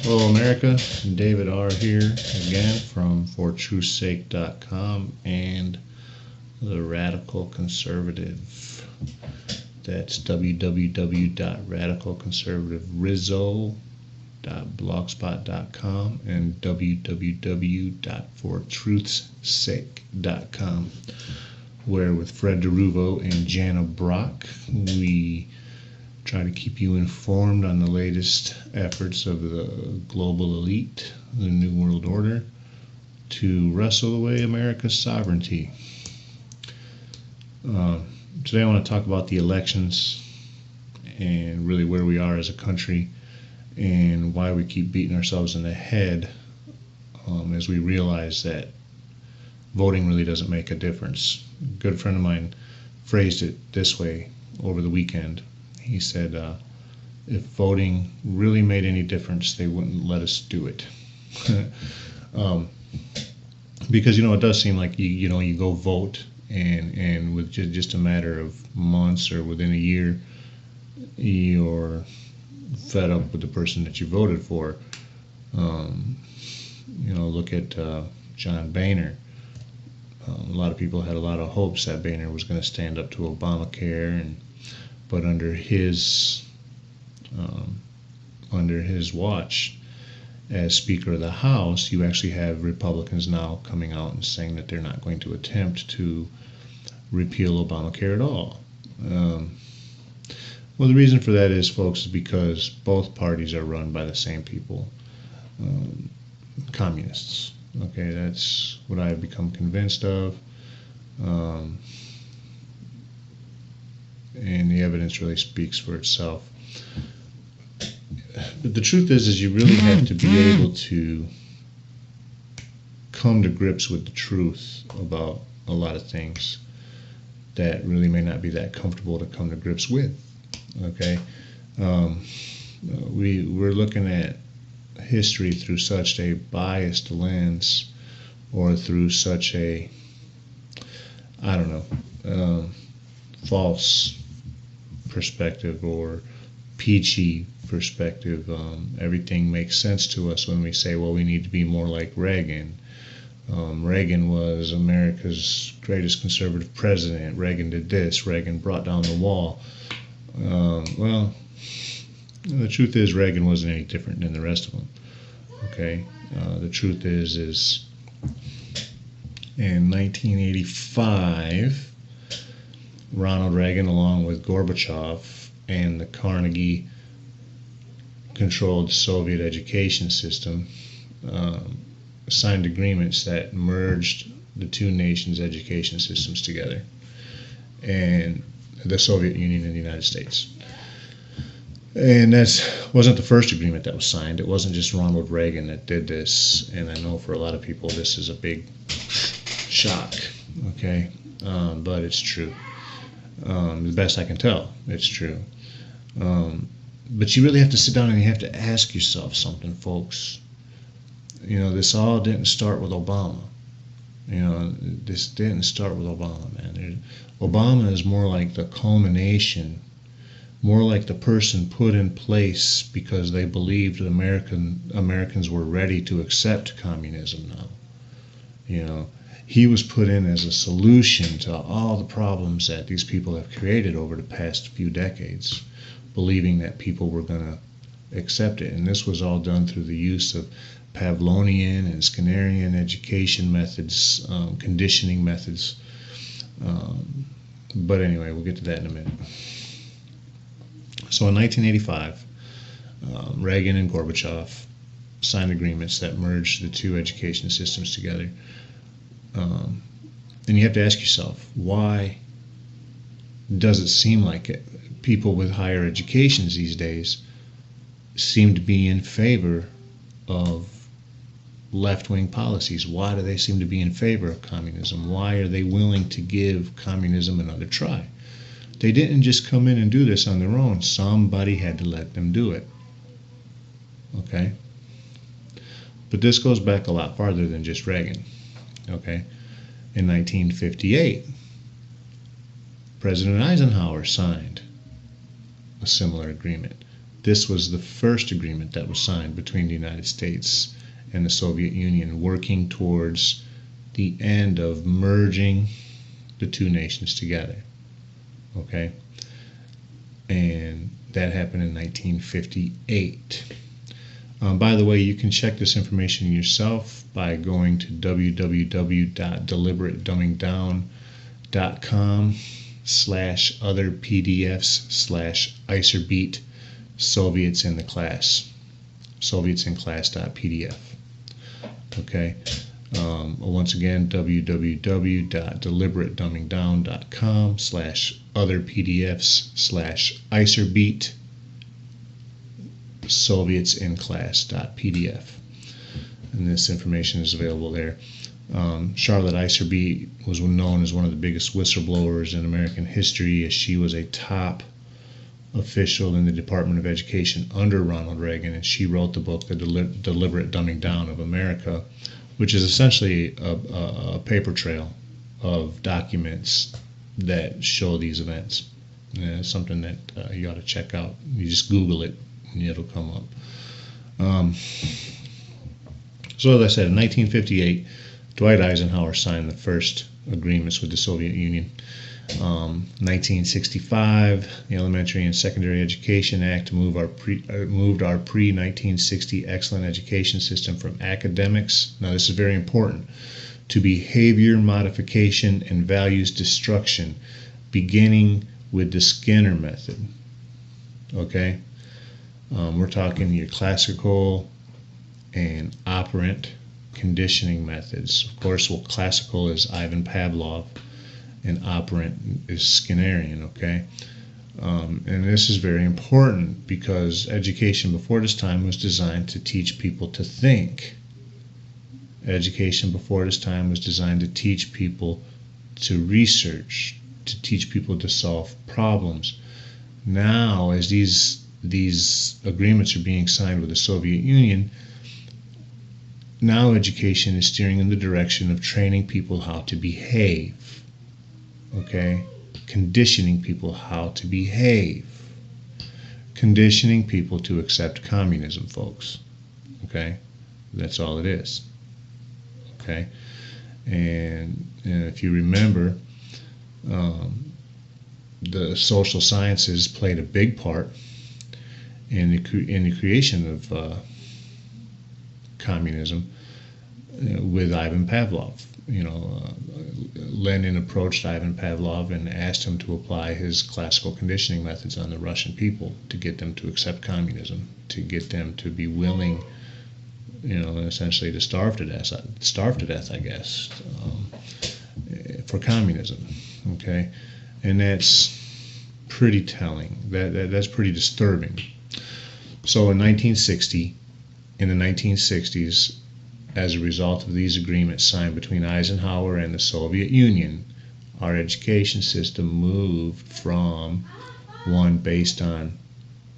Hello, America. David R. here again from fortruthsake.com and the Radical Conservative. That's www.radicalconservativerizzo.blogspot.com and www.fortruthsake.com, where with Fred DeRuvo and Jana Brock, we try to keep you informed on the latest efforts of the global elite, the New World Order, to wrestle away America's sovereignty. Today I want to talk about the elections and really where we are as a country and why we keep beating ourselves in the head as we realize that voting really doesn't make a difference. A good friend of mine phrased it this way over the weekend. He said, if voting really made any difference, they wouldn't let us do it. Because, it does seem like, you go vote and with just a matter of months or within a year, you're fed up with the person that you voted for. Look at John Boehner. A lot of people had a lot of hopes that Boehner was going to stand up to Obamacare, but under his watch as Speaker of the House, you actually have Republicans now coming out and saying that they're not going to attempt to repeal Obamacare at all. Well, the reason for that is, folks, is because both parties are run by the same people, communists. Okay, that's what I've become convinced of. And the evidence really speaks for itself. But the truth is you really have to be able to come to grips with the truth about a lot of things that really may not be that comfortable to come to grips with. Okay, we're looking at history through such a biased lens, or through such a, false perspective or peachy perspective. Everything makes sense to us when we say, well, we need to be more like Reagan. Reagan was America's greatest conservative president. Reagan did this. Reagan brought down the wall. Well, the truth is Reagan wasn't any different than the rest of them. Okay, the truth is in 1985, Ronald Reagan, along with Gorbachev and the Carnegie-controlled Soviet education system, signed agreements that merged the two nations' education systems together, and the Soviet Union and the United States. And that wasn't the first agreement that was signed. It wasn't just Ronald Reagan that did this, and I know for a lot of people this is a big shock, okay? But it's true. The best I can tell, it's true. But you really have to sit down and you have to ask yourself something, folks. This all didn't start with Obama. This didn't start with Obama, man. Obama is more like the culmination, more like the person put in place because they believed that Americans were ready to accept communism now. He was put in as a solution to all the problems that these people have created over the past few decades, believing that people were going to accept it. And this was all done through the use of Pavlovian and Skinnerian education methods, conditioning methods. But anyway, we'll get to that in a minute. So in 1985, Reagan and Gorbachev signed agreements that merged the two education systems together. And you have to ask yourself, why does it seem like people with higher educations these days seem to be in favor of left-wing policies? Why do they seem to be in favor of communism? Why are they willing to give communism another try? They didn't just come in and do this on their own. Somebody had to let them do it. Okay? But this goes back a lot farther than just Reagan. Okay? In 1958, President Eisenhower signed a similar agreement. this was the first agreement that was signed between the United States and the Soviet Union, working towards the end of merging the two nations together. Okay? And that happened in 1958. By the way, you can check this information yourself by going to www.deliberatedumbingdown.com/other PDFs/IcerBeat Soviets in the class. Sovietsin-class.pdf. Okay. Once again, www.deliberatedumbingdown.com/other PDFs/IcerBeat Sovietsin-class.pdf. And this information is available there. Charlotte Iserbyt was known as one of the biggest whistleblowers in American history, as she was a top official in the Department of Education under Ronald Reagan, and she wrote the book, The Deliberate Dumbing Down of America, which is essentially a paper trail of documents that show these events. And it's something that you ought to check out. You just Google it, and it'll come up. So as I said, in 1958, Dwight Eisenhower signed the first agreements with the Soviet Union. 1965, the Elementary and Secondary Education Act moved our pre-1960 excellent education system from academics, now this is very important, to behavior modification and values destruction, beginning with the Skinner method. Okay? We're talking your classical and operant conditioning methods. Of course, well, classical is Ivan Pavlov, and operant is Skinnerian, okay? And this is very important because education before this time was designed to teach people to think. Education before this time was designed to teach people to research, to teach people to solve problems. Now, as these agreements are being signed with the Soviet Union, now education is steering in the direction of training people how to behave. Okay? Conditioning people how to behave. Conditioning people to accept communism, folks. Okay? That's all it is. Okay? And if you remember, the social sciences played a big part in the creation of communism with Ivan Pavlov. Lenin approached Ivan Pavlov and asked him to apply his classical conditioning methods on the Russian people to get them to accept communism, to get them to be willing, essentially to starve to death, I guess, for communism. Okay, and that's pretty telling. That's pretty disturbing. So in the 1960s, as a result of these agreements signed between Eisenhower and the Soviet Union, our education system moved from one based on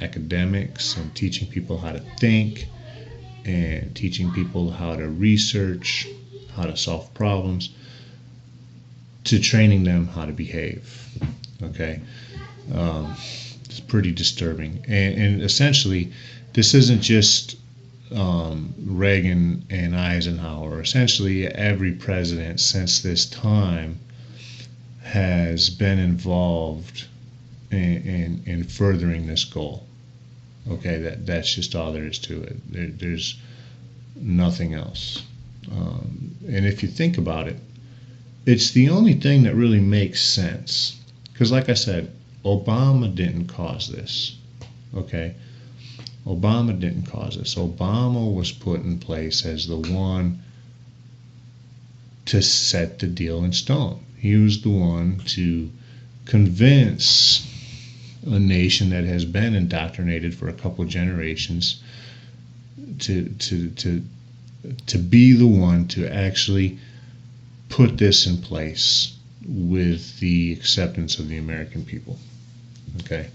academics and teaching people how to think and teaching people how to research, how to solve problems, to training them how to behave. Okay? It's pretty disturbing. And essentially, this isn't just Reagan and Eisenhower. Essentially, every president since this time has been involved in furthering this goal. Okay, that's just all there is to it. There's nothing else. And if you think about it, it's the only thing that really makes sense. Because like I said, Obama didn't cause this. Okay? Obama didn't cause this. Obama was put in place as the one to set the deal in stone. He was the one to convince a nation that has been indoctrinated for a couple of generations to be the one to actually put this in place with the acceptance of the American people. Okay?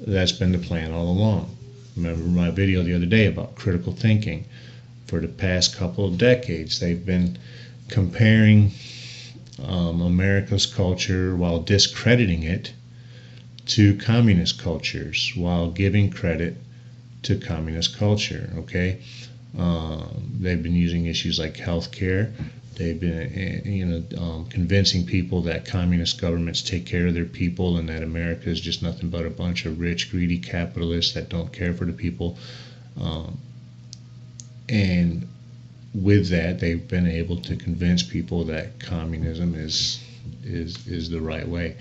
That's been the plan all along. Remember my video the other day about critical thinking. For the past couple of decades, they've been comparing America's culture while discrediting it to communist cultures, while giving credit to communist culture. Okay, they've been using issues like healthcare. They've been, convincing people that communist governments take care of their people and that America is just nothing but a bunch of rich, greedy capitalists that don't care for the people. And with that, they've been able to convince people that communism is the right way.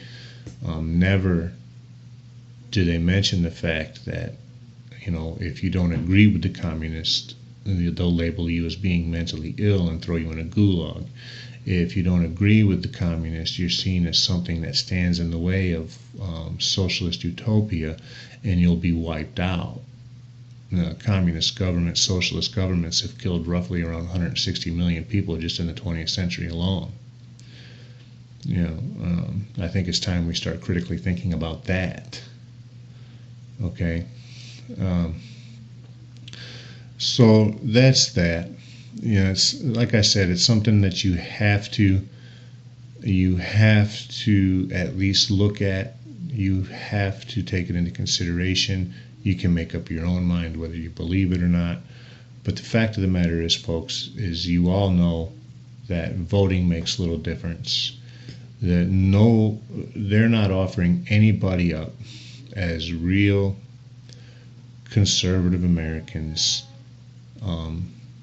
Never do they mention the fact that, if you don't agree with the communists, they'll label you as being mentally ill and throw you in a gulag. If you don't agree with the communists, you're seen as something that stands in the way of socialist utopia, and you'll be wiped out. Communist governments, socialist governments have killed roughly around 160 million people just in the 20th century alone. I think it's time we start critically thinking about that. Okay. So that's that. It's like I said, it's something that you have to at least look at. You have to take it into consideration. You can make up your own mind whether you believe it or not. But the fact of the matter is, folks, is you all know that voting makes little difference. That they're not offering anybody up as real conservative Americans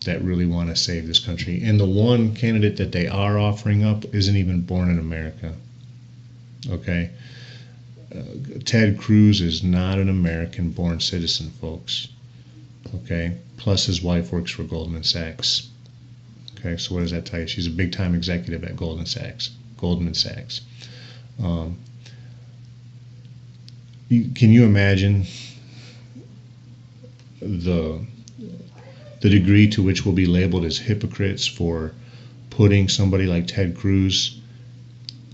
that really want to save this country. And the one candidate that they are offering up isn't even born in America. Okay? Ted Cruz is not an American-born citizen, folks. Okay? Plus his wife works for Goldman Sachs. Okay, so what does that tell you? She's a big-time executive at Goldman Sachs. Can you imagine the degree to which we'll be labeled as hypocrites for putting somebody like Ted Cruz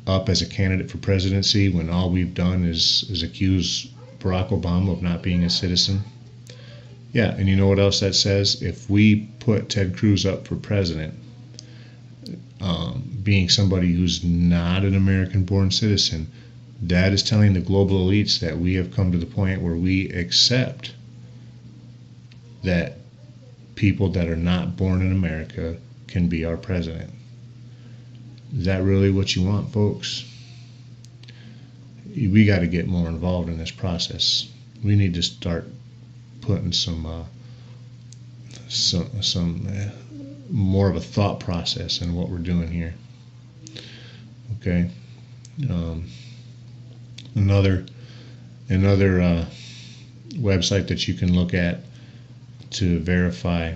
up as a candidate for presidency when all we've done is accuse Barack Obama of not being a citizen? Yeah, and you know what else that says? If we put Ted Cruz up for president, being somebody who's not an American-born citizen, that is telling the global elites that we have come to the point where we accept that people that are not born in America can be our president. Is that really what you want, folks? We got to get more involved in this process. We need to start putting some more of a thought process in what we're doing here. Okay. Another website that you can look at to verify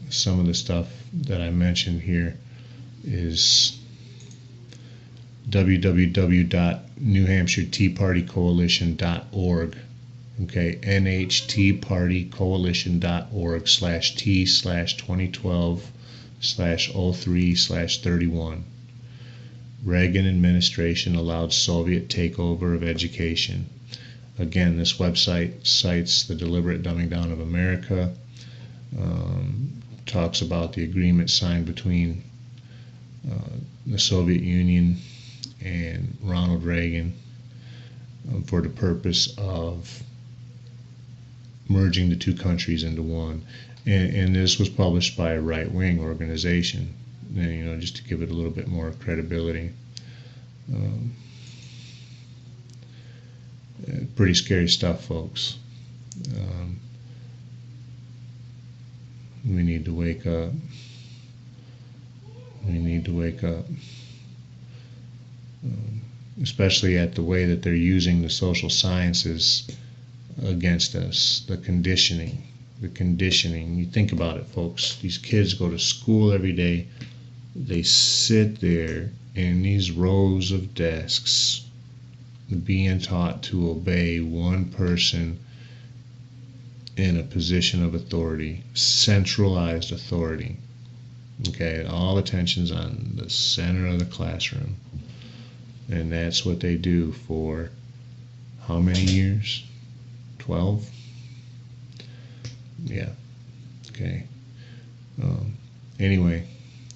some of the stuff that I mentioned here is www.newhampshireteapartycoalition.org. Okay, nhtpartycoalition.org/T/2012/03/31. Reagan administration allowed Soviet takeover of education. Again, this website cites the deliberate dumbing down of America, talks about the agreement signed between the Soviet Union and Ronald Reagan for the purpose of merging the two countries into one. And this was published by a right-wing organization, just to give it a little bit more credibility. Pretty scary stuff, folks. We need to wake up. We need to wake up. Especially at the way that they're using the social sciences against us. The conditioning. You think about it, folks. These kids go to school every day. They sit there in these rows of desks being taught to obey one person in a position of authority, centralized authority. Okay, all attention's on the center of the classroom. And that's what they do for how many years? 12? Yeah. Okay. Anyway,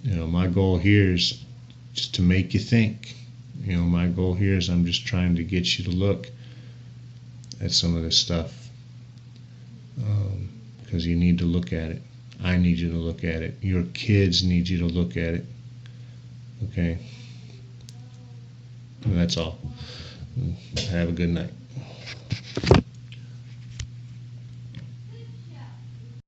my goal here is just to make you think. My goal here is I'm just trying to get you to look at some of this stuff. because you need to look at it. I need you to look at it. Your kids need you to look at it. Okay? And that's all. Have a good night.